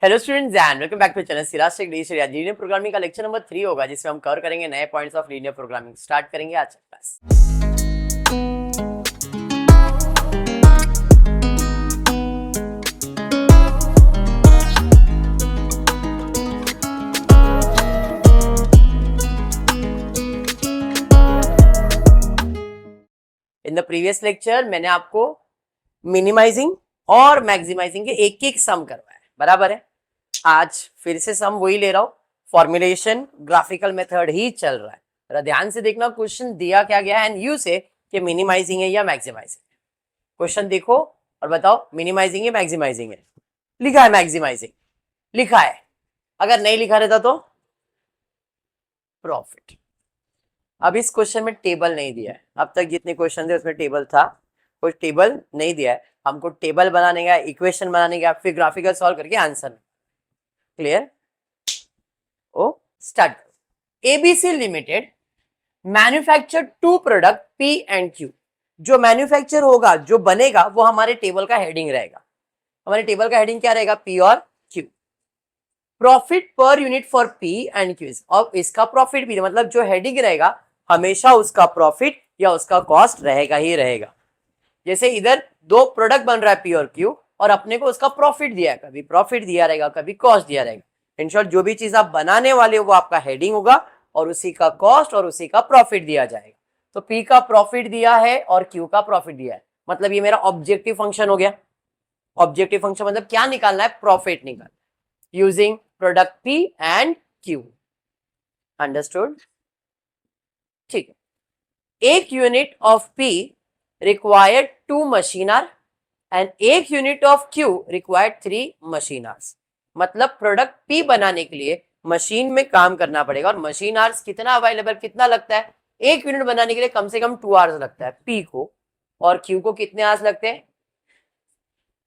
Hello students and welcome back to channel Siraj linear programming का lecture number 3 होगा जिसमें हम कवर करेंगे नए points of linear programming. Start करेंगे आज का class. In the previous lecture मैंने आपको मिनिमाइजिंग और मैक्सिमाइजिंग के एक एक सम करवाया है, बराबर है। आज फिर से सम वही ले रहा हूं, फॉर्मुलेशन ग्राफिकल मेथड ही चल रहा है। जरा ध्यान से देखना, क्वेश्चन दिया क्या गया है एंड यू से कि मिनिमाइजिंग है या मैक्सिमाइजिंग है। क्वेश्चन देखो और बताओ मिनिमाइजिंग है मैक्सिमाइजिंग है। लिखा है मैक्सिमाइजिंग, लिखा है। अगर नहीं लिखा रहता तो प्रॉफिट। अब इस क्वेश्चन में टेबल नहीं दिया है, अब तक जितने क्वेश्चन थे उसमें टेबल था, कोई टेबल नहीं दिया है। हमको टेबल बनाने का, इक्वेशन बनाने का, फिर ग्राफिकल सॉल्व करके answer. Clear? Oh start. ABC limited manufacture two product P and Q. जो मैन्युफैक्चर होगा, जो बनेगा, वो हमारे टेबल का हेडिंग रहेगा। हमारे टेबल का हेडिंग क्या रहेगा? पी और Q. Profit per unit for P and Q, और इसका प्रॉफिट भी, मतलब जो हेडिंग रहेगा हमेशा उसका प्रॉफिट या उसका कॉस्ट रहेगा ही रहेगा। जैसे इधर दो प्रोडक्ट बन रहा है पी और क्यू, और अपने को उसका प्रॉफिट दिया है, कभी प्रॉफिट दिया रहेगा कभी कॉस्ट दिया रहेगा। इन शॉर्ट जो भी चीज आप बनाने वाले हो वो आपका हेडिंग होगा और उसी का कॉस्ट और उसी का प्रॉफिट दिया जाएगा। तो पी का प्रॉफिट दिया है और क्यू का प्रॉफिट दिया है, मतलब ये मेरा ऑब्जेक्टिव फंक्शन हो गया। ऑब्जेक्टिव फंक्शन मतलब क्या निकालना है? प्रॉफिट निकालना, using product P and Q. Understood? ठीक है। एक unit of P required 2 machine hour and एक unit of Q required 3 machine hours। मतलब प्रोडक्ट P बनाने के लिए मशीन में काम करना पड़ेगा, और मशीन आवर्स कितना अवेलेबल, कितना लगता है? एक यूनिट बनाने के लिए कम से कम 2 आवर्स लगता है P को, और Q को कितने आवर्स लगते हैं?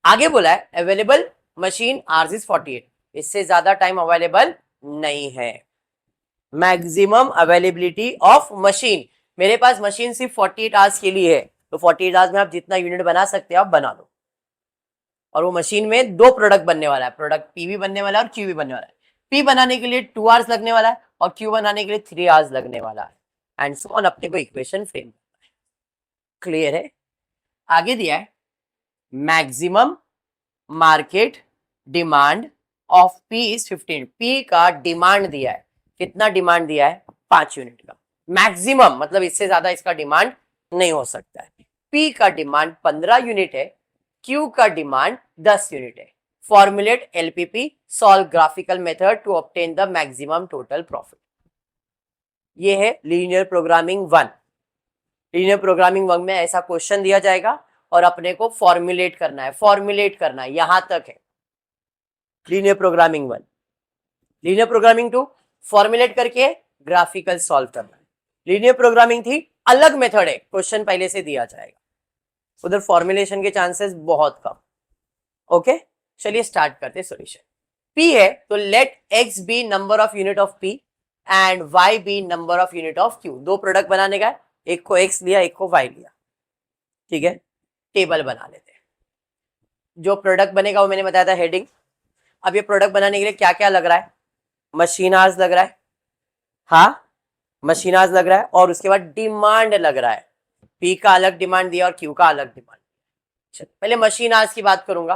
आगे बोला है अवेलेबल मशीन आवर्स इज 48, इससे ज्यादा टाइम अवेलेबल नहीं है। मैक्सिमम अवेलेबिलिटी ऑफ मशीन, मेरे पास मशीन सिर्फ 48 आवर्स के लिए है, तो 48 आवर्स में आप जितना यूनिट बना सकते हैं आप बना लो। और वो मशीन में दो प्रोडक्ट बनने वाला है, प्रोडक्ट पी भी बनने वाला है और क्यू भी बनने वाला है। पी बनाने के लिए 2 आवर्स लगने वाला है और क्यू बनाने के लिए 3 आवर्स लगने वाला है, एंड सो ऑन। अपने को इक्वेशन फ्रेम करना है। क्लियर है? आगे दिया है maximum market demand of P is 15। P का डिमांड दिया है, कितना डिमांड दिया है? 5 यूनिट का। मैक्सिमम मतलब इससे ज्यादा इसका डिमांड नहीं हो सकता है। पी का डिमांड 15 यूनिट है, क्यू का डिमांड 10 यूनिट है। Formulate LPP, solve graphical method to obtain the maximum total profit. ये है लीनियर प्रोग्रामिंग 1। लीनियर प्रोग्रामिंग 1 में ऐसा क्वेश्चन दिया जाएगा और अपने को फॉर्मुलेट करना है, फॉर्मुलेट करना है, यहां तक है linear programming 1। Linear programming 2 formulate करके ग्राफिकल सॉल्व करना है। लीनियर प्रोग्रामिंग 3 अलग मेथड है, क्वेश्चन पहले से दिया जाएगा, उधर फॉर्मुलेशन के चांसेस बहुत कम। ओके, चलिए स्टार्ट करते हैं सॉल्यूशन। P है तो let X be number of unit of P and Y be number of unit of Q। दो प्रोडक्ट बनाने का है, एक को X लिया एक को Y लिया। ठीक है, टेबल बना लेते हैं। जो प्रोडक्ट बनेगा वो मैंने बताया था हेडिंग। अब ये प्रोडक्ट बनाने के लिए क्या क्या लग रहा है? मशीन आवर्स लग रहा है, हाँ मशीन आवर्स लग रहा है, और उसके बाद डिमांड लग रहा है। P का अलग डिमांड दिया और Q का अलग डिमांड। पहले मशीन आवर्स की बात करूंगा,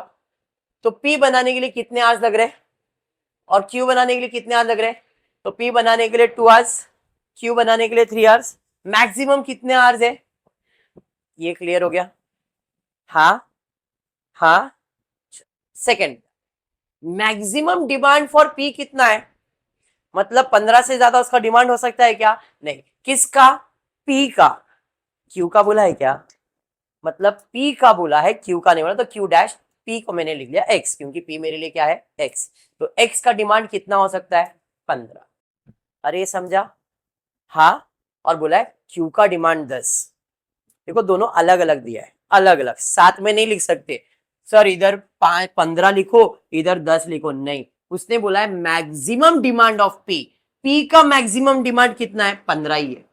तो P बनाने के लिए कितने आवर्स लग रहे हैं और Q बनाने के लिए कितने आवर्स लग रहे हैं? तो P बनाने के लिए 2 आवर्स, Q बनाने के लिए 3 आवर्स। मैक्सिमम कितने आवर्स है? ये क्लियर हो गया? हाँ हाँ। Second, maximum demand for P कितना है? मतलब 15 से ज्यादा उसका डिमांड हो सकता है क्या? नहीं। किसका? P का। Q का बोला है क्या? मतलब P का बोला है, Q का नहीं बोला, तो Q डैश, P को मैंने लिख लिया X, क्योंकि P मेरे लिए क्या है? X। तो X का डिमांड कितना हो सकता है? 15। अरे समझा? हाँ। और बोला है Q का डिमांड 10। देखो दोनों अलग अलग दिया है, अलग अलग, साथ में नहीं लिख सकते सर, इधर 15 लिखो इधर 10 लिखो, नहीं। उसने बोला है maximum demand of P। P का मैक्सिमम डिमांड कितना है? 15 ही है।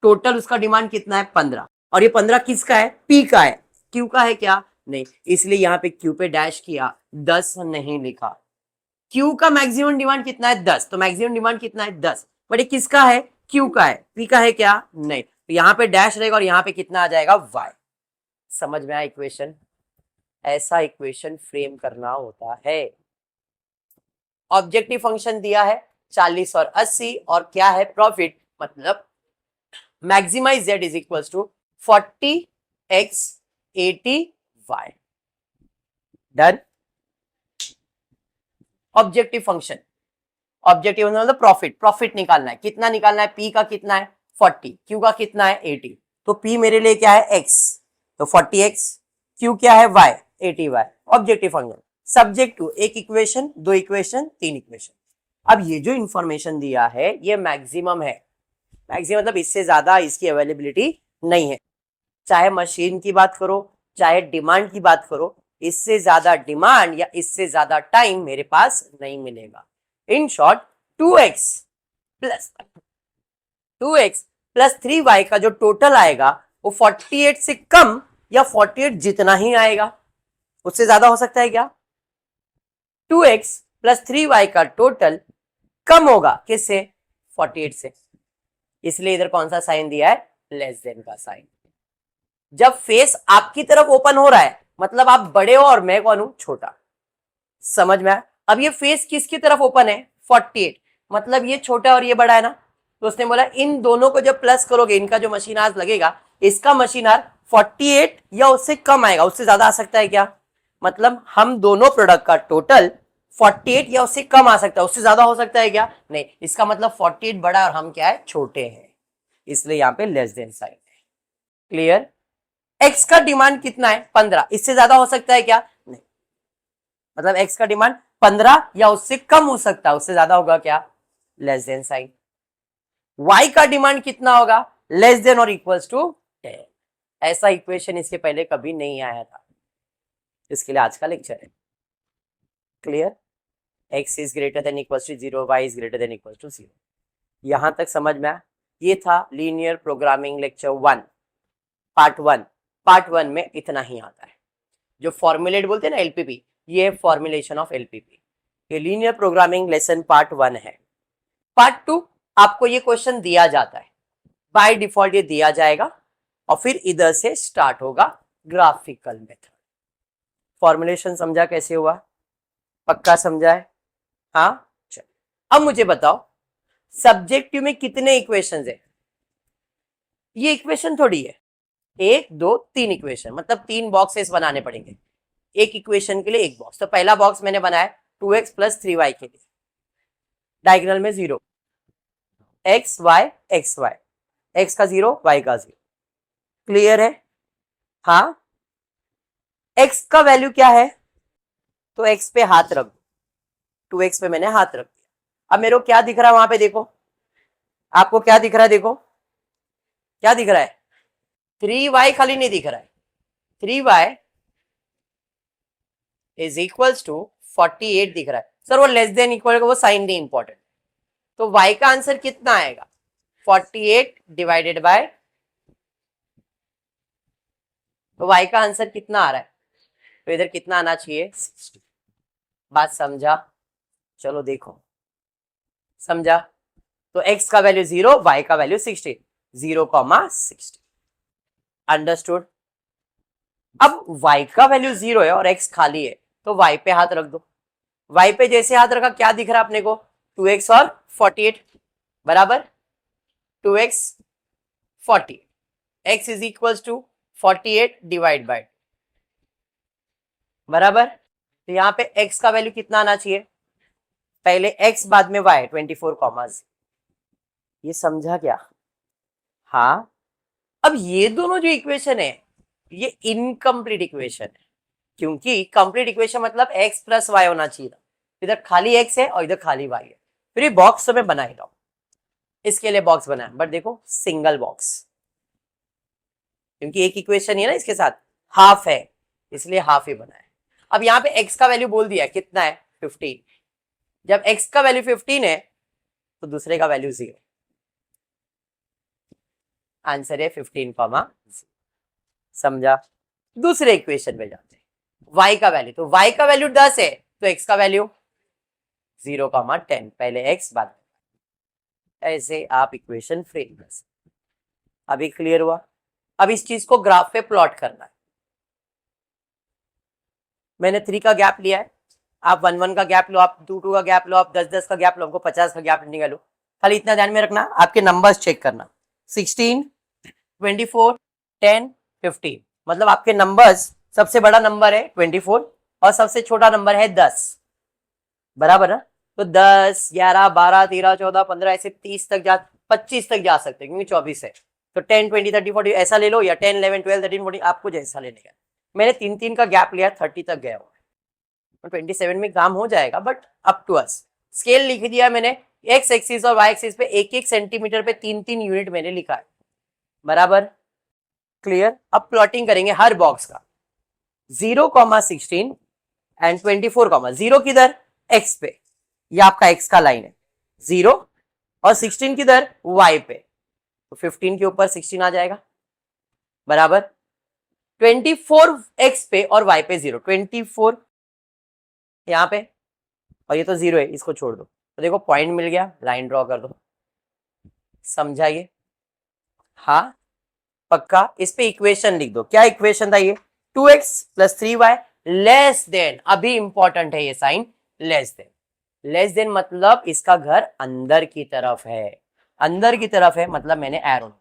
टोटल उसका डिमांड कितना है? 15। और ये 15 किसका है? P का है। Q का है क्या? नहीं, इसलिए यहाँ पे Q पे डैश किया, 10 नहीं लिखा। क्यू का मैक्सिमम डिमांड कितना है 10, तो मैक्सिमम डिमांड कितना है 10, बट ये किसका है, क्यू का है, पी का है क्या नहीं, तो यहाँ पे डैश रहेगा और यहाँ पे कितना आ जाएगा y। समझ में आया इक्वेशन, ऐसा इक्वेशन फ्रेम करना होता है। ऑब्जेक्टिव फंक्शन दिया है 40 और 80 और क्या है प्रॉफिट, मतलब maximize z is equal to 40x 80y। Done. Objective function, objective मतलब प्रॉफिट, प्रॉफिट निकालना है, कितना निकालना है, पी का कितना है 40, क्यू का कितना है 80, तो पी मेरे लिए क्या है x, तो 40x, क्यू क्या है y 80y। Objective function subject to एक इक्वेशन, दो इक्वेशन, तीन इक्वेशन। अब ये जो इंफॉर्मेशन दिया है ये मैक्सिमम है, मैक्सिमम मतलब इससे ज्यादा इसकी अवेलेबिलिटी नहीं है। चाहे मशीन की बात करो, चाहे डिमांड की बात करो, इससे ज्यादा डिमांड या इससे ज्यादा टाइम मेरे पास नहीं मिलेगा। In short 2x plus 3y का जो टोटल आएगा वो 48 से कम या 48 जितना ही आएगा, उससे ज्यादा हो सकता है क्या। 2x प्लस 3y का टोटल कम होगा किससे, 48 से, इसलिए इधर कौन सा साइन दिया है, लेस देन का साइन। जब फेस आपकी तरफ ओपन हो रहा है मतलब आप बड़े हो और मैं कौन हूं, छोटा। समझ में आया। अब ये फेस किसकी तरफ ओपन है, 48, मतलब ये छोटा और ये बड़ा है ना, तो उसने बोला इन दोनों को जब प्लस करोगे इनका जो मशीन आर्स लगेगा, इसका मशीन आर 48 या उससे कम आएगा, उससे ज्यादा आ सकता है क्या, मतलब हम दोनों प्रोडक्ट का टोटल 48 या उससे कम आ सकता है, उससे ज्यादा हो सकता है क्या नहीं, इसका मतलब 48 बड़ा और हम क्या है छोटे हैं, इसलिए यहाँ पे लेस देन साइन है। क्लियर। एक्स का डिमांड कितना है 15, इससे ज्यादा हो सकता है क्या नहीं, मतलब एक्स का डिमांड 15 या उससे कम हो सकता है, उससे ज्यादा होगा क्या, लेस देन साइन। वाई का डिमांड कितना होगा, लेस देन और इक्वल्स टू 10। ऐसा इक्वेशन इसके पहले कभी नहीं आया था, इसके लिए आज का लेक्चर है। Clear. X is greater than equals to 0, Y is greater than equals to 0। यहां तक समझ में आया। ये था linear programming lecture 1 part 1। Part 1 में इतना ही आता है, जो फॉर्मुलेट बोलते हैं ना एलपीपी, ये फॉर्मुलेशन ऑफ एलपीपी। ये लीनियर प्रोग्रामिंग लेसन पार्ट 1 है। पार्ट 2 आपको ये क्वेश्चन दिया जाता है, बाय डिफॉल्ट ये दिया जाएगा और फिर इधर से स्टार्ट होगा ग्राफिकल मेथड। फॉर्मुलेशन समझा कैसे हुआ, पक्का समझा है, हाँ चलो। अब मुझे बताओ सब्जेक्टिव में कितने इक्वेशंस है, ये इक्वेशन थोड़ी है, 1 2 3 इक्वेशन, मतलब 3 बॉक्सेस बनाने पड़ेंगे, एक इक्वेशन के लिए एक बॉक्स। तो पहला बॉक्स मैंने बनाया 2x प्लस 3y के लिए, डायगोनल में 0, x y x y, x का 0 y का 0। क्लियर है, हाँ। x का वैल्यू क्या है, तो x पे हाथ रख दो, 2x पे मैंने हाथ रख दिया। अब मेरे को क्या दिख रहा है वहां पे, देखो आपको क्या दिख रहा है, देखो क्या दिख रहा है, 3y खाली नहीं दिख रहा है, 3y इज इक्वल्स टू 48 दिख रहा है। सर वो लेस देन इक्वल का वो साइन नहीं इंपॉर्टेंट, तो y का आंसर कितना आएगा 48 डिवाइडेड बाय, तो y का आंसर कितना आ रहा है, तो इधर कितना आना चाहिए 60। बात समझा, चलो देखो समझा। तो x का वैल्यू 0, y का वैल्यू 60, 0,60। अंडरस्टूड। अब y का वैल्यू 0 है और x खाली है, तो y पे हाथ रख दो। y पे जैसे हाथ रखा क्या दिख रहा है अपने को, 2x और 48 बराबर 2x 40, x is equal to 48 divide by बराबर, तो यहाँ पे x का वैल्यू कितना आना चाहिए, पहले x बाद में y 24, ये समझा क्या, हाँ। अब ये दोनों जो इक्वेशन है ये इनकम्प्लीट इक्वेशन है, क्योंकि कंप्लीट इक्वेशन मतलब x प्लस वाई होना चाहिए था, इधर खाली x है और इधर खाली y है, फिर ये बॉक्स तो मैं बना ही रहा हूं, इसके लिए बॉक्स बनाया, बट देखो सिंगल बॉक्स, क्योंकि एक इक्वेशन ही है ना इसके साथ, हाफ है इसलिए हाफ ही बनाया। अब यहाँ पे x का वैल्यू बोल दिया कितना है 15, जब x का वैल्यू 15 है तो दूसरे का वैल्यू 0, आंसर है 15, समझा। दूसरे इक्वेशन में जाते हैं, y का वैल्यू, तो y का वैल्यू 10 है तो x का वैल्यू 0,10 पहले x बाद में। ऐसे आप इक्वेशन फ्रेम कर सकते। अभी क्लियर हुआ? अब इस चीज को ग्राफ पे प्लॉट करना है। मैंने 3 का गैप लिया है, आप 1 का गैप लो, आप 2 का गैप लो, आप 10 का गैप लो, आपको 50 का गैप निकालो। खाली इतना ध्यान में रखना, आपके नंबर्स चेक करना, 16, 24, 10, 15, मतलब आपके नंबर्स, सबसे बड़ा नंबर है 24 और सबसे छोटा नंबर है 10, बराबर ना? तो 10, 11, 12, 13, 14, 15 ऐसे 30 तक जा, 25 तक जा सकते हैं क्योंकि 24 है। तो 10, 20, 30, 40 ऐसा ले लो, या 10, 11, 12, 13, 14 आपको जैसा लेने का। मैंने 3 का गैप लिया, 30 तक गया हुआ है। 27 में काम हो जाएगा, but up to us. Scale लिख दिया मैंने, एक्स एक्सिस और वाई एक्सिस पे 1-1 सेंटीमीटर पे 3-3 यूनिट मैंने लिखा है, बराबर? क्लियर? अब प्लॉटिंग करेंगे हर बॉक्स का। 0,16 एंड 24, 0 किधर? एक्स पे, ये आपका एक्स का लाइन है 0, और 16 किधर? वाई पे, तो 15 के ऊपर 16 आ जाएगा, बराबर? 24 एक्स पे और वाई पे 0, 24 यहाँ पे, और ये तो 0 है, इसको छोड़ दो। तो देखो पॉइंट मिल गया, लाइन ड्रॉ कर दो। समझाइए? हाँ पक्का? इस पे इक्वेशन लिख दो। क्या इक्वेशन था ये? 2x + 3y लेस देन, अभी इंपॉर्टेंट है ये sign, less than. Less than मतलब इसका घर अंदर की तरफ है, अंदर की तरफ है मतलब मैंने एरो।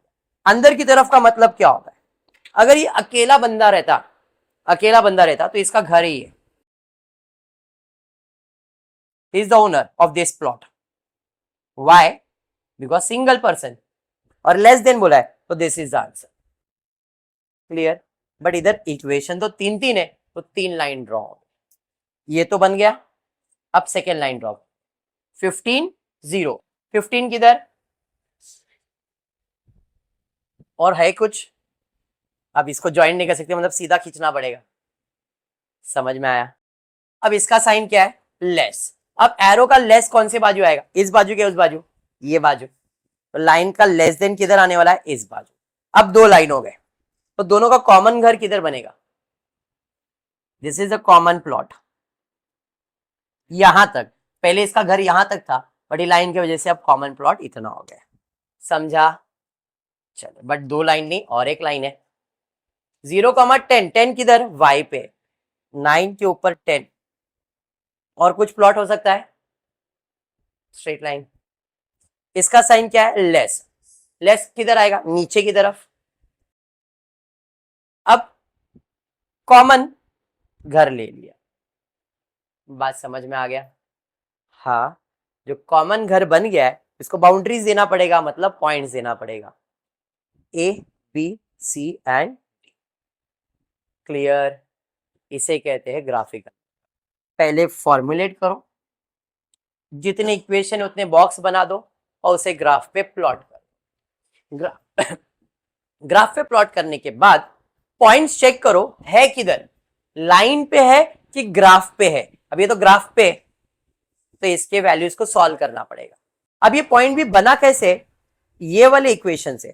अंदर की तरफ का मतलब क्या होता है? अगर ये अकेला बंदा रहता, अकेला बंदा रहता तो इसका घर ही है, he is the owner of this plot. Why? Because single person, और लेस देन बोला है तो this is the answer. Clear? But इधर इक्वेशन तो 3-3 है, तो 3 लाइन ड्रॉ, ये तो बन गया। अब सेकेंड लाइन ड्रॉ, 15, 0, 15 किधर? और है कुछ? अब इसको ज्वाइन नहीं कर सकते, मतलब सीधा खींचना पड़ेगा। समझ में आया? अब इसका साइन क्या है? लेस। अब एरो का लेस कौन से बाजू आएगा? इस बाजू के उस बाजू? ये बाजू। तो लाइन का लेस देन किधर आने वाला है? इस बाजू। अब 2 लाइन हो गए, तो दोनों का कॉमन घर किधर बनेगा? This is a common plot, यहां तक। पहले इसका घर यहां तक था, बट ये लाइन की वजह से अब कॉमन प्लॉट इतना हो गया। समझा? चलो, बट 2 लाइन नहीं, और एक लाइन है। 0,10, 10 किधर? वाई पे, 9 के ऊपर 10। और कुछ प्लॉट हो सकता है? Straight line. इसका साइन क्या है? लेस। लेस किधर आएगा? नीचे की तरफ। अब कॉमन घर ले लिया, बात समझ में आ गया? हाँ, जो कॉमन घर बन गया है इसको बाउंड्रीज देना पड़ेगा, मतलब पॉइंट्स देना पड़ेगा, A, B, C and D. Clear? इसे कहते हैं ग्राफिकल। पहले फॉर्मुलेट करो, जितने इक्वेशन उतने बॉक्स बना दो और उसे ग्राफ पे प्लॉट करो। ग्राफ पे प्लॉट करने के बाद पॉइंट्स चेक करो है किधर, लाइन पे है कि ग्राफ पे है। अब ये तो ग्राफ पे, तो इसके वैल्यूज को सॉल्व करना पड़ेगा। अब ये पॉइंट भी बना कैसे? ये वाले इक्वेशन से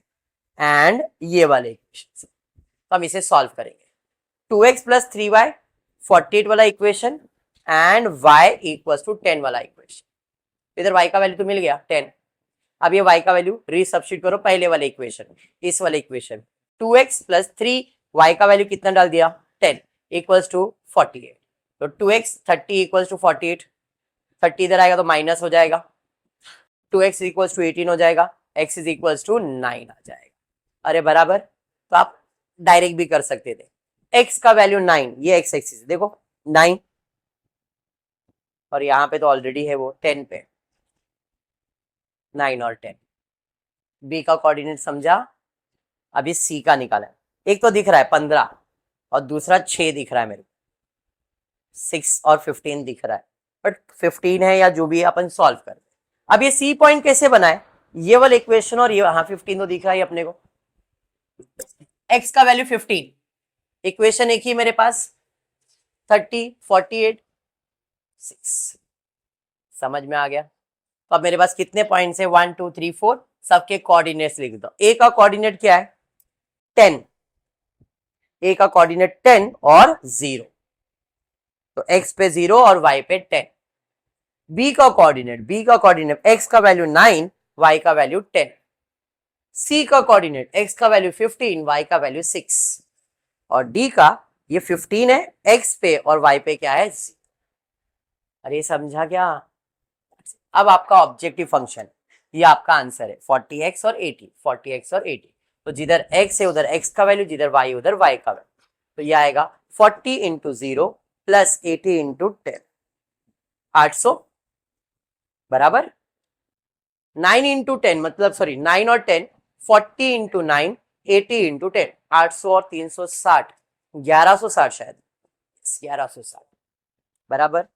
एंड ये वाले इक्वेशन से। तो हम इसे सॉल्व करेंगे। 2x + 3y 48 वाला इक्वेशन एंड y = 10 वाला इक्वेशन। इधर y का वैल्यू तो मिल गया 10। अब ये y का वैल्यू रीसब्स्टिट्यूट करो पहले वाले इक्वेशन, इस वाले इक्वेशन। 2x + 3y का वैल्यू कितना डाल दिया? 10 = 48। तो 2x 30 = 48, 30 इधर आएगा तो माइनस हो जाएगा, 2x = 18 हो जाएगा, x = 9 आ जाएगा। अरे बराबर, तो आप डायरेक्ट भी कर सकते थे। x का वैल्यू 9, ये x एक्सिस देखो 9, और यहाँ पे तो ऑलरेडी है वो 10 पे, 9 और 10। b का कोऑर्डिनेट समझा? अभी c का निकाला है। एक तो दिख रहा है 15 और दूसरा 6 दिख रहा है मेरे को, 6 और 15 दिख रहा है, बट 15 है या जो भी है अपन सॉल्व कर। अब ये सी पॉइंट कैसे बनाए? ये वाला इक्वेशन और ये, हाँ 15 तो दिख रहा है अपने को। x का वैल्यू 15, इक्वेशन एक ही मेरे पास, 30, 48, 6। समझ में आ गया? तो अब मेरे पास कितने पॉइंट्स है? 1, 2, 3, 4, सबके कोऑर्डिनेट्स लिख दो। ए का कोऑर्डिनेट क्या है? 10, ए का कोऑर्डिनेट 10 और 0, तो x पे 0 और y पे 10। बी का कोऑर्डिनेट x का वैल्यू 9, y का वैल्यू 10, सी का कोऑर्डिनेट x का वैल्यू 15, y का वैल्यू 6, और डी का ये 15 है x पे और y पे क्या है 0। अरे समझा क्या? अब आपका ऑब्जेक्टिव फंक्शन, ये आपका आंसर है 40x और 80, 40x और 80। तो जिधर x है उधर x का वैल्यू, जिधर y उधर y का वैल्यू। तो ये आएगा 40 इंटू 0 प्लस 80 इंटू 10, 800 बराबर 9 इंटू 10, मतलब सॉरी 9 और 10, 40 इंटू 9, 80 इंटू 10, 800 और 360, 1160 शायद, 1160 बराबर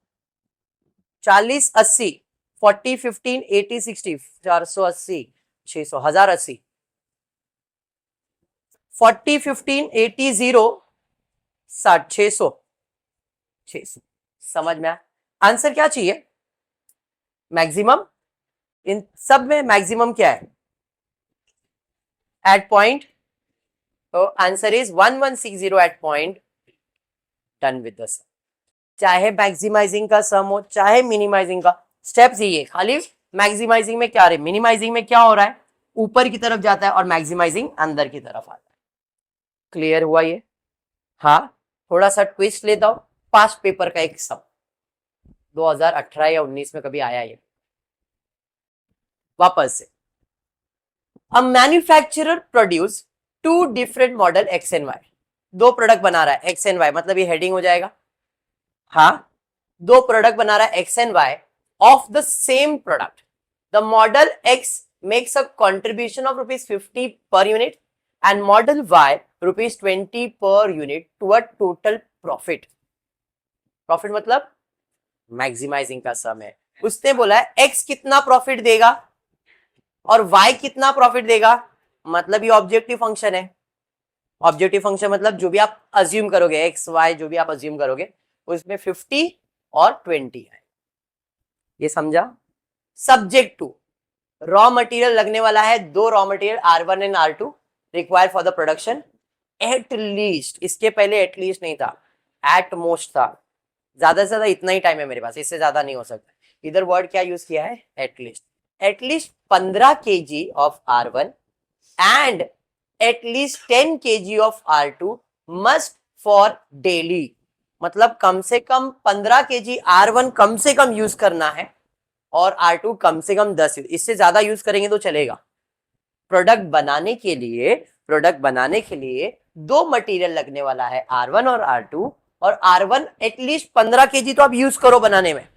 40 80, 40 15 80 60, 480, 600, 1080, 40 15 80 0 60, 600, 600। समझ में आया? आंसर क्या चाहिए? मैक्सिमम। इन सब में मैक्सिमम क्या है? Eight point. तो answer is 1160 eight point. Done with the sum. चाहे मैक्सिमाइजिंग का सम हो चाहे मिनिमाइजिंग का, स्टेप्स ये खाली मैक्सिमाइजिंग में क्या रहे, मिनिमाइजिंग में क्या हो रहा है, ऊपर की तरफ जाता है और मैक्सिमाइजिंग अंदर की तरफ आता है। क्लियर हुआ ये? हाँ, थोड़ा सा ट्विस्ट लेता हूं, पास्ट पेपर का एक सम 2018 या 19 में कभी आया ये। वापस से, a manufacturer produce two different model X and Y. दो प्रोडक्ट बना रहा है एक्स एंड वाई, मतलब ये हेडिंग हो जाएगा। हाँ, दो प्रोडक्ट बना रहा है X and Y of the same product. The model X makes a contribution of ₹50 per unit and model Y ₹20 per unit to a total profit. Profit मतलब मैक्सिमाइजिंग का सम है। उसने बोला है एक्स कितना प्रॉफिट देगा और वाई कितना प्रॉफिट देगा, मतलब ये ऑब्जेक्टिव फंक्शन है। ऑब्जेक्टिव फंक्शन मतलब जो भी आप अज्यूम करोगे, एक्स वाई जो भी आप अज्यूम करोगे, उसमें 50 और 20 है। ये समझा? सब्जेक्ट टू, रॉ मटेरियल लगने वाला है, दो raw material R1 and R2 required for the production. At least, इसके पहले एट लीस्ट नहीं था, एट मोस्ट था। ज्यादा से ज्यादा इतना ही टाइम है मेरे पास, इससे ज्यादा नहीं हो सकता। इधर वर्ड क्या यूज किया है? At least 15 kg of R1 and at least 10 kg of R2 must for daily. मतलब कम से कम 15 kg R1 कम से कम यूज करना है और R2 कम से कम 10, इससे ज्यादा यूज करेंगे तो चलेगा। प्रोडक्ट बनाने के लिए दो मटेरियल लगने वाला है R1 और R2, और R1 एटलीस्ट 15 kg तो आप यूज करो बनाने में,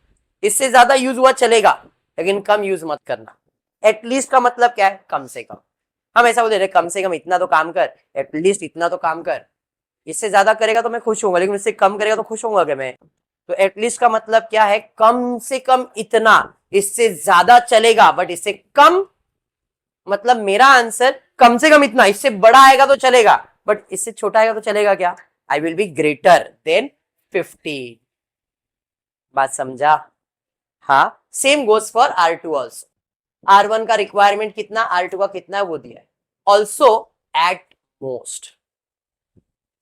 इससे ज्यादा यूज हुआ चलेगा लेकिन कम यूज मत करना। एटलीस्ट का मतलब क्या है? कम से कम। हम ऐसा बोलते हैं कम से कम इतना तो काम कर, एटलीस्ट इतना तो काम कर। इससे ज्यादा करेगा तो मैं खुश होऊंगा, लेकिन इससे कम करेगा तो खुश होऊंगा क्या मैं? तो एटलीस्ट का मतलब क्या है? कम से कम इतना। इससे ज्यादा चलेगा बट इससे कम, मतलब मेरा आंसर कम से कम इतना, इससे बड़ा आएगा तो चलेगा बट इससे छोटा आएगा तो चलेगा क्या? I will be greater than 50। बात समझा? हाँ, same goes for R2 also. R1 का रिक्वायरमेंट कितना, R2 का कितना है वो दिया है। Also at most,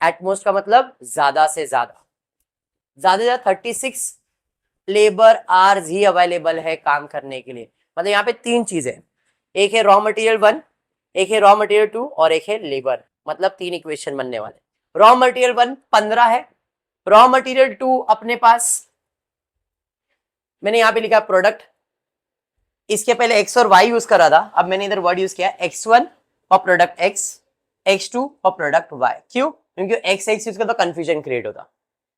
at most का मतलब ज्यादा से ज्यादा, 36 लेबर आवर्स ही अवेलेबल है काम करने के लिए। मतलब यहाँ पे तीन चीजें, एक है रॉ मटेरियल 1, एक है रॉ मटेरियल 2 और एक है लेबर, मतलब तीन इक्वेशन बनने वाले। रॉ मटेरियल 1 15 है, रॉ मटेरियल 2 अपने पास, मैंने यहाँ पे लिखा प्रोडक्ट, इसके पहले x और y यूज कर रहा था, अब मैंने इधर वर्ड यूज किया x1 और प्रोडक्ट x, x2 और प्रोडक्ट y। क्यों? क्योंकि x यूज कर तो कंफ्यूजन क्रिएट होता।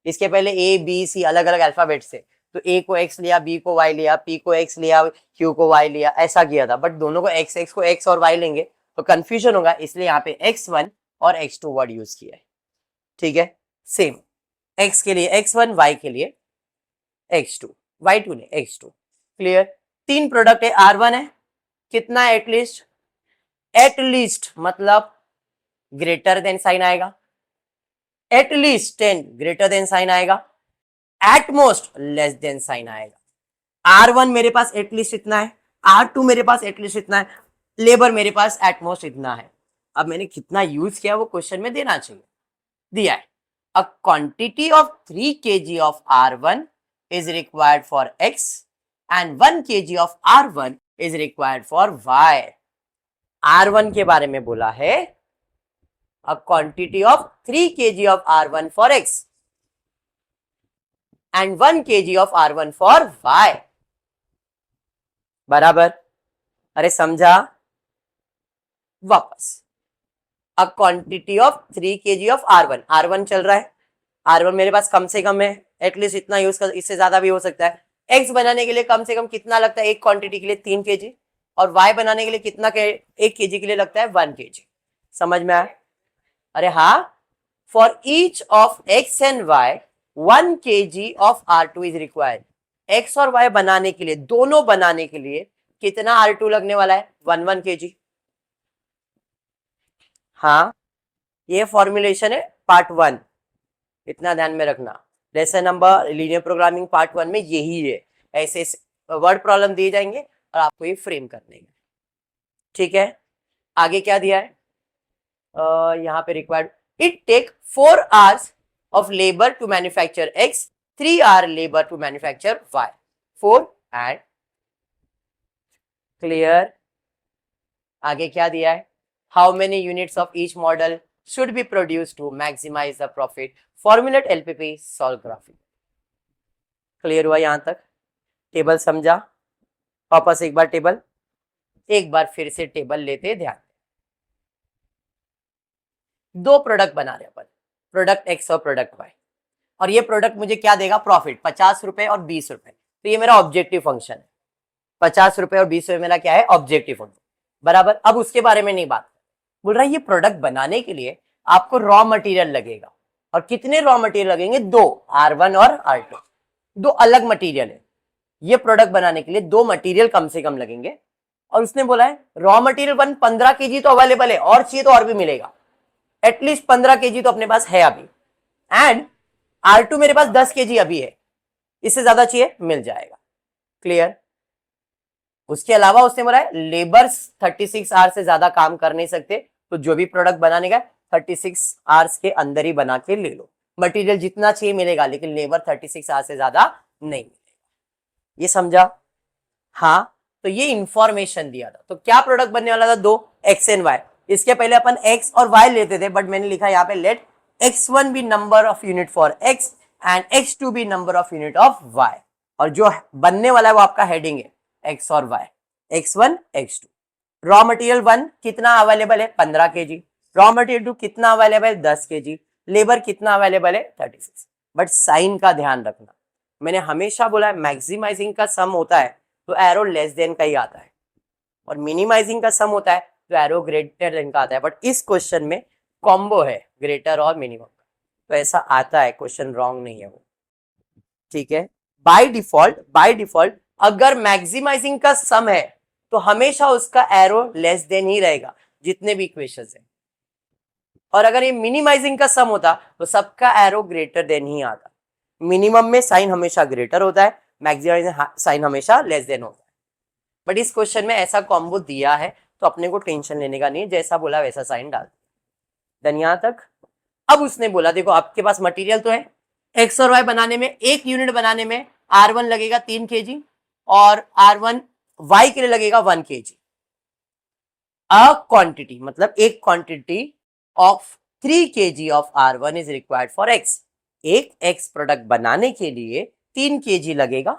इसके पहले a b c अलग अलग अल्फाबेट से, तो a को x लिया, b को y लिया, p को x लिया, q को y लिया, ऐसा किया था। बट दोनों को x को x और y लेंगे तो कंफ्यूजन होगा, इसलिए यहाँ पे x1 और x2 वर्ड यूज किया है। ठीक है, सेम x के लिए x1, y के लिए x2, y2 ने x2। क्लियर? तीन प्रोडक्ट है, R1 है, कितना है? एटलीस्ट, एटलीस्ट मतलब ग्रेटर देन साइन आएगा, एटलीस्ट 10 ग्रेटर देन साइन आएगा, at most less than sign आएगा। R1 मेरे पास एटलीस्ट इतना है, R2 मेरे पास एटलीस्ट इतना है, लेबर मेरे पास एट मोस्ट इतना है। अब मैंने कितना यूज किया वो क्वेश्चन में देना चाहिए, दिया है। A quantity of 3 kg of R1 is required for X and 1 kg of R1 is required for Y. R1 के बारे में बोला है a quantity of 3 kg of R1 for X and 1 kg of R1 for Y. बराबर? अरे समझा? वापस a quantity of 3 kg of R1. R1 चल रहा है, R1 मेरे पास कम से कम है, एटलीस्ट इतना यूज कर, इससे ज्यादा भी हो सकता है। X बनाने के लिए कम से कम कितना लगता है एक क्वांटिटी के लिए 3 kg, और Y बनाने के लिए कितना के 1 kg के लिए लगता है 1 kg। समझ में आया? अरे हाँ, for each of X and Y 1 kg of R2 is required. X और Y बनाने के लिए, दोनों बनाने के लिए कितना R2 लगने वाला है? 1 kg। हाँ, ये फॉर्मुलेशन है पार्ट 1, इतना ध्यान में रखना। Lesson number linear programming part 1 में यही है, ऐसे वर्ड प्रॉब्लम दिए जाएंगे और आपको ये फ्रेम करने हैं। ठीक है, आगे क्या दिया है? यहाँ पे required it take 4 hours of labor to manufacture X, 3 hour labor to manufacture Y. 4 and clear. आगे क्या दिया है? How many units of each model should be produced to maximize the profit? Formulate LPP, solve graphic. Clear हुआ यहां तक? Table समझा? वापस एक बार टेबल, एक बार फिर से टेबल लेते ध्यान। दो प्रोडक्ट बना रहे अपन, प्रोडक्ट एक्स और प्रोडक्ट वाई, और ये प्रोडक्ट मुझे क्या देगा? प्रॉफिट 50 रुपए और 20 रुपए। तो ये मेरा ऑब्जेक्टिव फंक्शन है, 50 रुपए और 20 रुपए मेरा क्या है? Objective function. बराबर? अब उसके बारे में नहीं बात बोल रहा है, ये प्रोडक्ट बनाने के लिए आपको रॉ मटेरियल लगेगा, और कितने रॉ मटेरियल लगेंगे? 2, R1 और R2, दो अलग मटेरियल है। ये प्रोडक्ट बनाने के लिए 2 मटेरियल कम से कम लगेंगे, और उसने बोला है रॉ मटेरियल 15 kg तो अवेलेबल है, और चाहिए तो और भी मिलेगा, एटलीस्ट 15 kg तो अपने पास है अभी, एंड R2 मेरे पास 10 kg अभी है, इससे ज्यादा चाहिए मिल जाएगा। क्लियर? उसके अलावा उसने बोला है लेबर्स 36 आवर्स से ज्यादा काम कर नहीं सकते, तो जो भी प्रोडक्ट बनाने का 36 आवर्स के अंदर ही बना के ले लो, मटेरियल जितना चाहिए मिलेगा, लेकिन लेबर 36 आवर्स से ज्यादा नहीं मिलेगा। ये समझा? हाँ, तो ये इंफॉर्मेशन दिया था। तो क्या प्रोडक्ट बनने वाला था? 2, X एंड Y। इसके पहले अपन X और Y लेते थे, बट मैंने लिखा यहाँ पे let X1 be number of unit for X and X2 be number of unit of Y, और जो बनने वाला है वो आपका हेडिंग है X और Y, X1 X2। Raw material 1 कितना अवेलेबल है? 15 kg। रॉ मटेरियल 2 कितना अवेलेबल है? 10 kg। लेबर कितना अवेलेबल है? 36। बट साइन का ध्यान रखना, मैंने हमेशा बोला है मैक्सिमाइजिंग का सम होता है तो एरो लेस देन का ही आता है, और मिनिमाइजिंग का सम होता है तो एरो ग्रेटर देन का आता है। बट इस क्वेश्चन में कॉम्बो है ग्रेटर और मिनिमम का, तो ऐसा आता है, क्वेश्चन रॉन्ग नहीं है वो। ठीक है, बाय डिफॉल्ट अगर मैक्सिमाइजिंग का सम है तो हमेशा उसका एरो लेस देन ही रहेगा जितने भी इक्वेशंस है, और अगर ये मिनिमाइजिंग का सम होता तो सबका एरो ग्रेटर देन ही आता। मिनिमम में साइन हमेशा ग्रेटर होता है, मैक्सिमाइजिंग साइन हमेशा लेस देन होता है। बट इस क्वेश्चन में ऐसा कॉम्बो दिया है तो अपने को टेंशन लेने का नहीं है, जैसा बोला वैसा साइन डाल दिया। देन यहां तक। अब उसने बोला देखो आपके पास मटेरियल तो है, एक्स और वाई बनाने में, एक यूनिट बनाने में R1 लगेगा 3 kg और R1 Y के लिए लगेगा 1 kg। अ क्वांटिटी मतलब एक quantity of 3 kg of R1 is required for X। एक X प्रोडक्ट बनाने के लिए 3 kg लगेगा,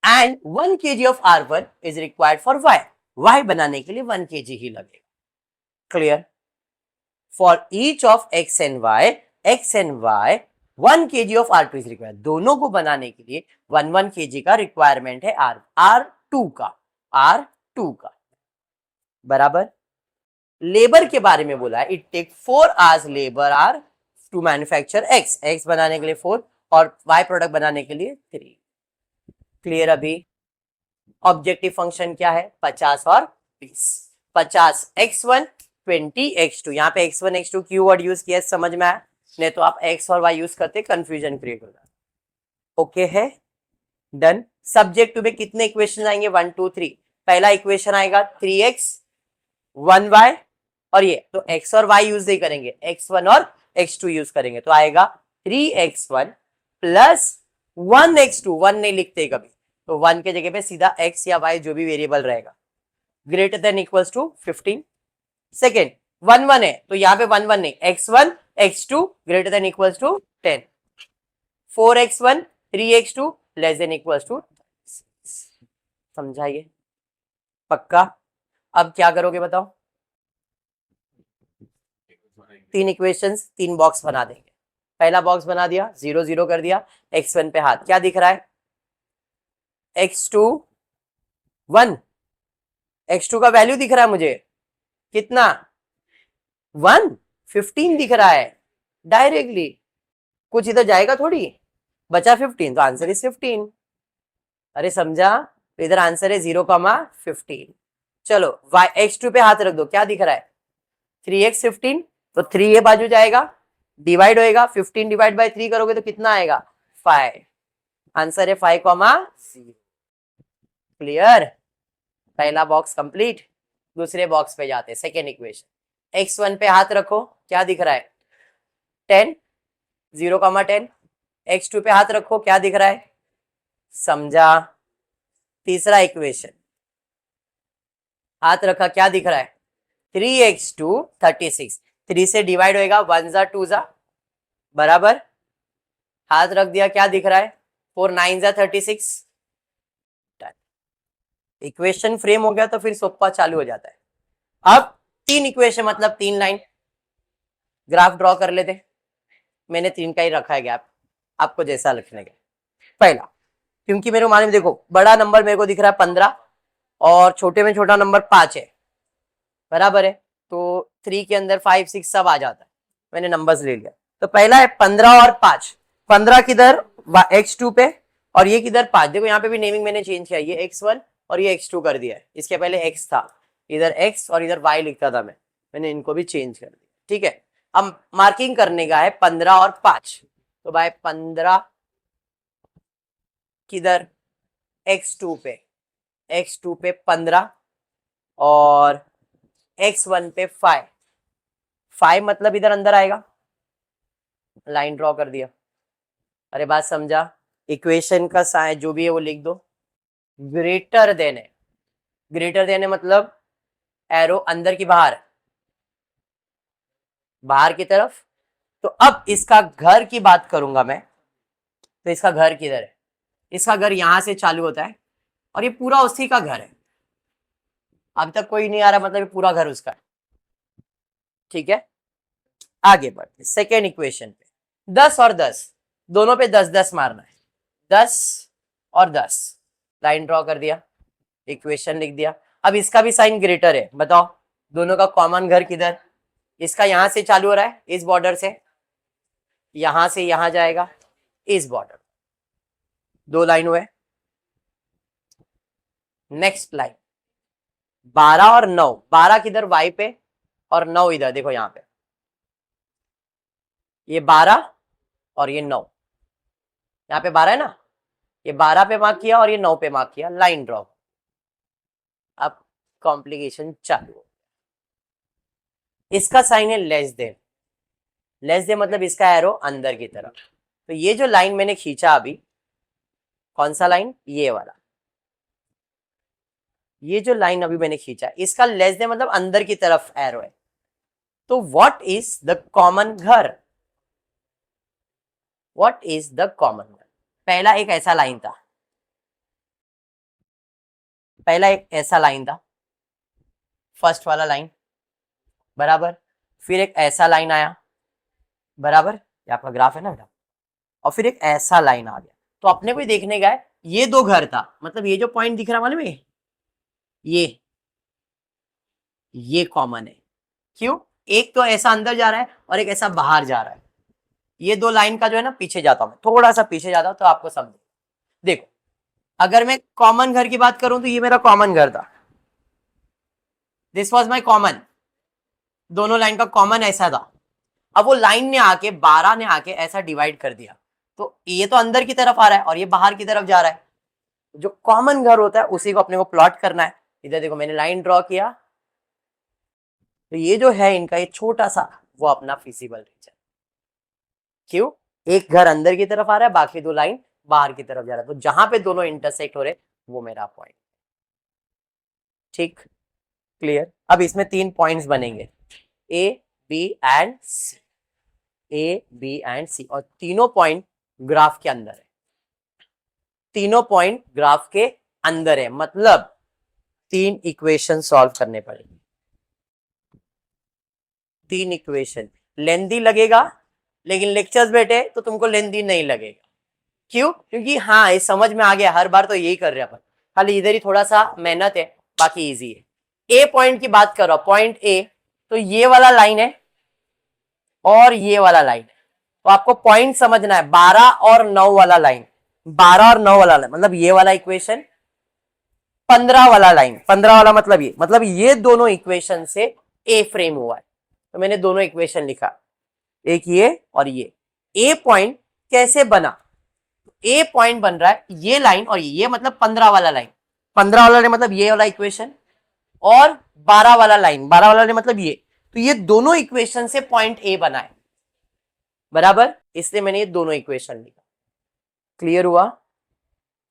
and 1 kg of R1 is required for Y। Y बनाने के लिए 1 kg ही लगेगा। Clear? For each of X and Y 1 kg of R2 is required. दोनों को बनाने के लिए 1 kg का रिक्वायरमेंट है R2 का। बराबर? लेबर के बारे में बोला है it take 4 hours labour are to manufacture X बनाने के लिए 4 और Y प्रोडक्ट बनाने के लिए 3। क्लियर? अभी ऑब्जेक्टिव फंक्शन क्या है? 50 और 20। 50 X1 20 X2। यहाँ पे X1 X2 कीवर्ड यूज किया, समझ में आया? नहीं तो आप X और Y यूज करते कंफ्यूजन क्रिएट होगा। ओके है, डन। सब्जेक्ट में कितने इक्वेशन आएंगे? 1 2 3। पहला इक्वेशन आएगा 3x 1y, और ये तो x और y यूज नहीं करेंगे, x1 और x2 यूज करेंगे, तो आएगा 3x1 प्लस 1x2, 1 नहीं लिखते कभी, तो 1 के जगह पे सीधा x या y जो भी वेरिएबल रहेगा, greater than equals to 15। Second 1 1 है तो यहाँ पे 1 1 नहीं, x1 x2 greater than equals to 10, 4x1 3x2 less than equals to, समझाइए पक्का। अब क्या करोगे बताओ, तीन इक्वेशंस, तीन बॉक्स बना देंगे। पहला बॉक्स बना दिया, 0 0 कर दिया, x1 पे हाथ, क्या दिख रहा है, x2 1, x2 का वैल्यू दिख रहा है मुझे कितना, 1, 15 दिख रहा है डायरेक्टली, कुछ इधर जाएगा थोड़ी, बचा 15 तो आंसर इज 15। अरे समझा, तो इधर आंसर है 0,15। चलो y x2 पे हाथ रख दो, क्या दिख रहा है 3x 15, तो 3 ये बाजू जाएगा, डिवाइड होएगा, 15 डिवाइड बाय 3 करोगे तो कितना आएगा 5, आंसर है 5,0। क्लियर, पहला बॉक्स कंप्लीट। दूसरे बॉक्स पे जाते, सेकेंड इक्वेशन, x1 पे हाथ रखो, क्या दिख रहा है 10, 0,10, x2 पे हाथ रखो, क्या दिख रहा है, समझा। तीसरा इक्वेशन, हाथ रखा, क्या दिख रहा है 3x2 36, 3 से डिवाइड होएगा, 1 जा 2 जा बराबर, हाथ रख दिया, क्या दिख रहा है 4 9 जा 36। इक्वेशन फ्रेम हो गया तो फिर सोप्पा चालू हो जाता है। अब तीन इक्वेशन मतलब तीन लाइन, ग्राफ ड्रॉ कर लेते, मैंने 3 का ही रखा है गैप, आपको जैसा लिखने का। पहला, क्योंकि मेरे माने में देखो बड़ा नंबर मेरे को दिख रहा है 15 और छोटे में छोटा नंबर 5 है, बराबर है, तो 3 के अंदर 5 6 सब आ जाता है, मैंने नंबर्स ले लिया। तो पहला है 15 और 5, 15 किधर x2 पे और ये किधर 5, देखो यहाँ पे भी नेमिंग मैंने चेंज किया, ये x1 और ये x2 कर दिया है, इसके पहले x था, इधर x और इधर y लिखता था मैंने इनको भी चेंज कर दिया, ठीक है। अब मार्किंग करने का है 15 और 5, तो भाई 15 किधर x2 पे, x2 पे 15 और x1 पे 5, 5 मतलब इधर अंदर आएगा, लाइन ड्रॉ कर दिया। अरे बात समझा, इक्वेशन का साइन जो भी है वो लिख दो, ग्रेटर देन है, ग्रेटर देन है मतलब एरो अंदर की बाहर, बाहर की तरफ। तो अब इसका घर की बात करूंगा मैं, तो इसका घर किधर है, इसका घर यहां से चालू होता है और ये पूरा उसी का घर है, अभी तक कोई नहीं आ रहा मतलब ये पूरा घर उसका है, ठीक है। आगे बढ़ते सेकेंड इक्वेशन पे, 10 और 10 दोनों पे 10 10 मारना है, 10 और 10, लाइन ड्रॉ कर दिया, इक्वेशन लिख दिया। अब इसका भी साइन ग्रेटर है, बताओ दोनों का कॉमन घर किधर, इसका यहां से चालू हो रहा है इस बॉर्डर से, यहां से यहां जाएगा इस बॉर्डर, दो लाइन हुए। नेक्स्ट लाइन 12 और 9, 12 किधर y पे और 9 इधर, देखो यहां पे ये 12 और ये 9, यहाँ पे 12 है ना, ये 12 पे मार्क किया और ये 9 पे मार्क किया, लाइन ड्रॉ। अब कॉम्प्लिकेशन चालू, इसका साइन है लेस देन, लेस देन मतलब इसका एरो अंदर की तरफ, तो ये जो लाइन मैंने खींचा अभी, कौन सा लाइन, ये वाला, ये जो लाइन अभी मैंने खींचा इसका लेस देन मतलब अंदर की तरफ एरो है। तो व्हाट इज द कॉमन घर, व्हाट इज द कॉमन घर, पहला एक ऐसा लाइन था, पहला एक ऐसा लाइन था, फर्स्ट वाला लाइन बराबर, फिर एक ऐसा लाइन आया बराबर, ये आपका ग्राफ है ना बेटा, और फिर एक ऐसा लाइन आ गया। तो अपने को देखने का है ये दो घर था, मतलब ये जो पॉइंट दिख रहा मालूम है, ये कॉमन है, क्यों, एक तो ऐसा अंदर जा रहा है और एक ऐसा बाहर जा रहा है, ये दो लाइन का जो है ना, पीछे जाता हूं थोड़ा सा पीछे जाता हूं तो आपको समझ, देखो अगर मैं कॉमन घर की बात करूं तो ये मेरा कॉमन घर था, दिस वॉज माई कॉमन, दोनों लाइन का कॉमन ऐसा था। अब वो लाइन ने आके 12 ने आके ऐसा डिवाइड कर दिया, तो ये तो अंदर की तरफ आ रहा है और ये बाहर की तरफ जा रहा है, जो कॉमन घर होता है उसी को अपने को प्लॉट करना है। इधर देखो मैंने लाइन ड्रॉ किया, तो ये जो है इनका ये छोटा सा वो अपना फिजिबल रीजन, क्यों, एक घर अंदर की तरफ आ रहा है, बाकी दो लाइन बाहर की तरफ जा रहा है, तो जहां पे दोनों इंटरसेक्ट हो रहे वो मेरा पॉइंट। ठीक, क्लियर। अब इसमें 3 पॉइंट्स बनेंगे, A B and C, A B and C, और तीनों पॉइंट ग्राफ के अंदर है, तीनों पॉइंट ग्राफ के अंदर है, मतलब 3 इक्वेशन सॉल्व करने पड़ेंगे। 3 इक्वेशन लेंदी लगेगा, लेकिन लेक्चर्स बैठे तो तुमको लेंदी नहीं लगेगा। क्यों? क्योंकि हाँ ये समझ में आ गया, हर बार तो यही कर रहे हैं अपन, खाली इधर ही थोड़ा सा मेहनत है, बाकी इजी है। ए पॉइंट की बात करो, पॉइंट ए, तो ये वाला लाइन है और ये वाला लाइन है, तो आपको पॉइंट समझना है 12 और 9 वाला लाइन, 12 और 9 वाला लाइन, मतलब ये वाला इक्वेशन, 15 वाला लाइन, 15 वाला मतलब ये दोनों इक्वेशन से ए फ्रेम हुआ है, तो मैंने दोनों इक्वेशन लिखा, एक ये और ये। ए पॉइंट कैसे बना? ए पॉइंट बन रहा है ये लाइन और ये मतलब 15 वाला लाइन, 15 वाला लाइन मतलब ये वाला इक्वेशन, और 12 वाला लाइन, 12 वाला लाइन मतलब ये, तो ये दोनों इक्वेशन से पॉइंट ए बना है, बराबर, इसलिए मैंने ये दोनों इक्वेशन लिखा। क्लियर हुआ?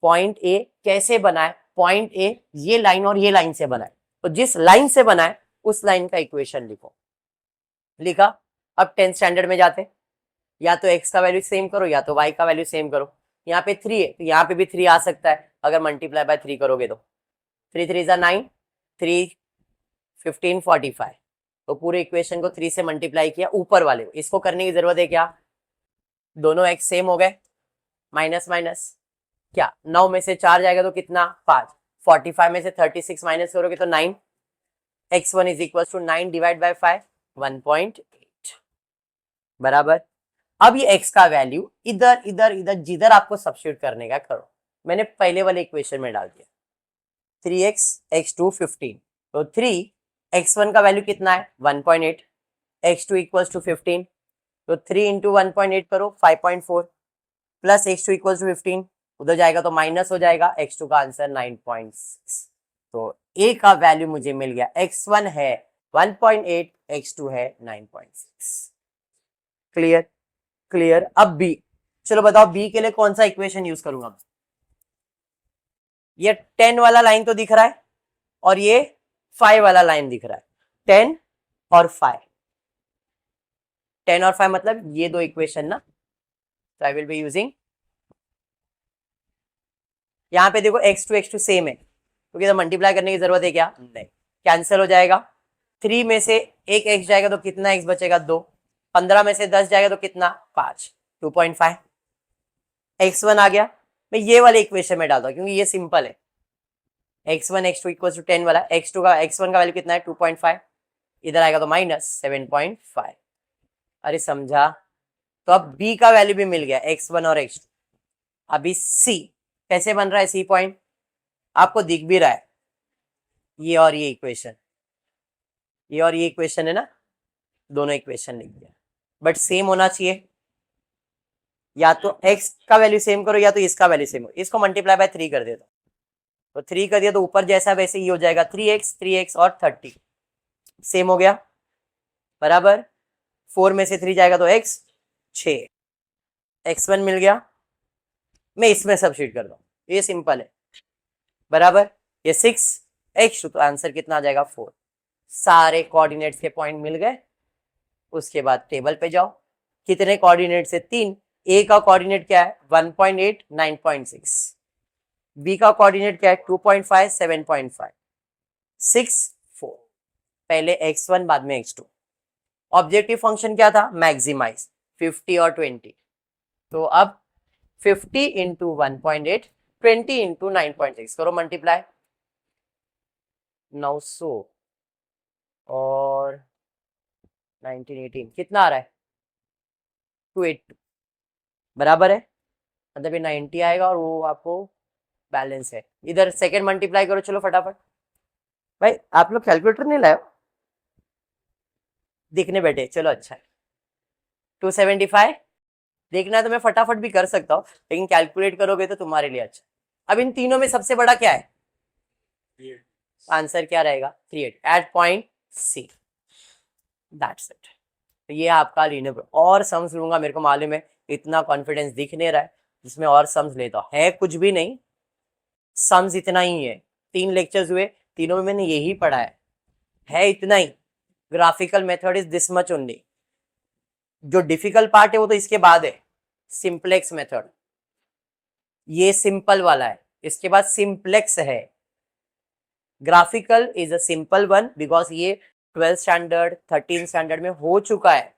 पॉइंट ए कैसे बना है? पॉइंट ए ये लाइन और ये लाइन से बना है, तो जिस लाइन से बना है उस लाइन का इक्वेशन लिखो। लिखा। अब 10th स्टैंडर्ड में जाते, या तो x का वैल्यू सेम करो या तो y का वैल्यू सेम करो। यहाँ पे 3 है तो यहाँ पे भी 3 आ सकता है अगर मल्टीप्लाई बाय 3 करोगे तो। 3 3 जा 9, 3 15 45, तो पूरे इक्वेशन को 3 से मल्टीप्लाई किया ऊपर वाले, इसको करने की जरूरत है क्या? दोनों x सेम हो गए, माइनस माइनस क्या, 9 में से 4 जाएगा तो कितना? 5, 45 में से 36 माइनस करोगे तो 9, x1 is equal to 9 divide by 5, 1.8, बराबर। अब ये x का वैल्यू इधर इधर इधर जिधर आपको सब्स्टिट्यूट करने का करो, मैंने पहले वाले इक्वेशन में डाल दिया, 3x x2 15, तो 3 x1 का वैल्यू कितना है? 1.8, x2 इक्वल्स टू 15, तो 3 इंटू 1.8 करो 5.4, प्लस x2 इक्वल्स टू 15, उधर जाएगा तो माइनस हो जाएगा, x2 का आंसर 9.6, तो a का वैल्यू मुझे मिल गया, x1 है 1.8, x2 है 9.6। क्लियर? क्लियर। अब बी, चलो बताओ बी के लिए कौन सा इक्वेशन यूज करूंगा? ये 10 वाला लाइन तो दिख रहा है और ये 5 वाला लाइन दिख रहा है, 10 और 5, 10 और 5 मतलब ये दो इक्वेशन ना, तो आई विल बी यूजिंग, यहां पे देखो x2 सेम है, तो क्या मल्टीप्लाई करने की जरूरत है क्या? नहीं, कैंसिल हो जाएगा। 3 में से एक x जाएगा तो कितना x बचेगा? 2, 15 में से 10 जाएगा तो कितना? 5, 2.5, x1 आ गया। मैं ये वाले इक्वेशन में डालता हूँ क्योंकि ये सिंपल है, x1 x2 इक्वल टू 10 वाला, x1 का वैल्यू कितना है? 2.5, इधर आएगा तो माइनस 7.5। अरे समझा? तो अब b का वैल्यू भी मिल गया, x1 और x2। अभी c कैसे बन रहा है? c पॉइंट आपको दिख भी रहा है, ये और ये इक्वेशन, ये और ये इक्वेशन है ना, दोनों इक्वेशन लिख दिया, बट सेम होना चाहिए, या तो x का वैल्यू सेम करो या तो इसका वैल्यू सेम हो, इसको मल्टीप्लाई बाय 3 कर देता, तो 3 कर दिया तो ऊपर जैसा वैसे ही हो जाएगा, 3x और 30 सेम हो गया, बराबर। 4 में से 3 जाएगा तो x, 6, x1 मिल गया, मैं इसमें सब्स्टिट्यूट कर रहा हूँ, ये सिंपल है, बराबर। ये 6 x2, तो आंसर कितना आ जाएगा? 4। सारे कोऑर्डिनेट्स के पॉइंट मिल गए। उसके बाद टेबल पे जाओ, कितने कोऑर्डिनेट से? 3, a का कोऑर्डिनेट क्या है? 1.8, 9.6, b का कोऑर्डिनेट क्या है? 2.5, 7.5, 6, 4, पहले x1 बाद में x2। ऑब्जेक्टिव फंक्शन क्या था? मैक्सिमाइज 50 और 20, तो अब 50 इंटू 1.8, 20 इंटू 9.6 करो मल्टीप्लाई, 900 और 1918 कितना आ रहा है? 282, बराबर है, मतलब ये 90 आएगा और वो आपको बैलेंस है। इधर सेकेंड मल्टीप्लाई करो, चलो फटाफट। भाई आप लोग कैलकुलेटर नहीं लाए? दिखने बैठे, चलो अच्छा है। 275 देखना है तो मैं फटाफट भी कर सकता हूँ, लेकिन कैलकुलेट करोगे तो तुम्हारे लिए अच्छा। अब इन तीनों में सबसे बड़ा क्या है? आंसर क्या रहेगा? 38 at point C, that's it. ये आपका लीनियर, और समझ लूंगा, मेरे को मालूम है इतना कॉन्फिडेंस दिख नहीं रहा है, जिसमें और सम्स लेता हूँ, है कुछ भी नहीं, सम्स इतना ही है। 3 लेक्चर्स हुए, तीनों में मैंने यही पढ़ा है इतना ही। Graphical method is this much only. जो डिफिकल्ट पार्ट है वो तो इसके बाद है, सिंप्लेक्स मेथड। ये सिंपल वाला है, इसके बाद सिंप्लेक्स है। Graphical is a simple one because ये 12th स्टैंडर्ड 13th स्टैंडर्ड में हो चुका है।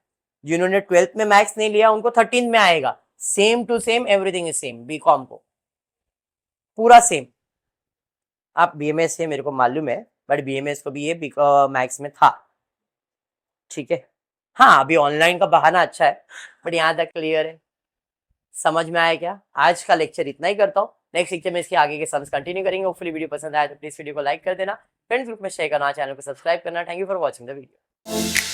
जिन्होंने 12th में मैथ्स नहीं लिया उनको 13th में आएगा। Same to same, everything is same. BCom को पूरा सेम। आप बीएमएस से मेरे को मालूम है, बट बीएमएस को भी ये मैथ्स में था, ठीक है। हाँ, अभी ऑनलाइन का बहाना अच्छा है, बट यहाँ तक क्लियर है। समझ में आया क्या? आज का लेक्चर इतना ही करता हूँ। नेक्स्ट लेक्चर में इसके आगे के सम्स कंटिन्यू करेंगे। होपफुली वीडियो पसंद आया तो प्लीज वीडियो को लाइक कर देना, फ्रेंड्स ग्रुप में शेयर करना, चैनल को सब्सक्राइब करना। Thank you for watching the video.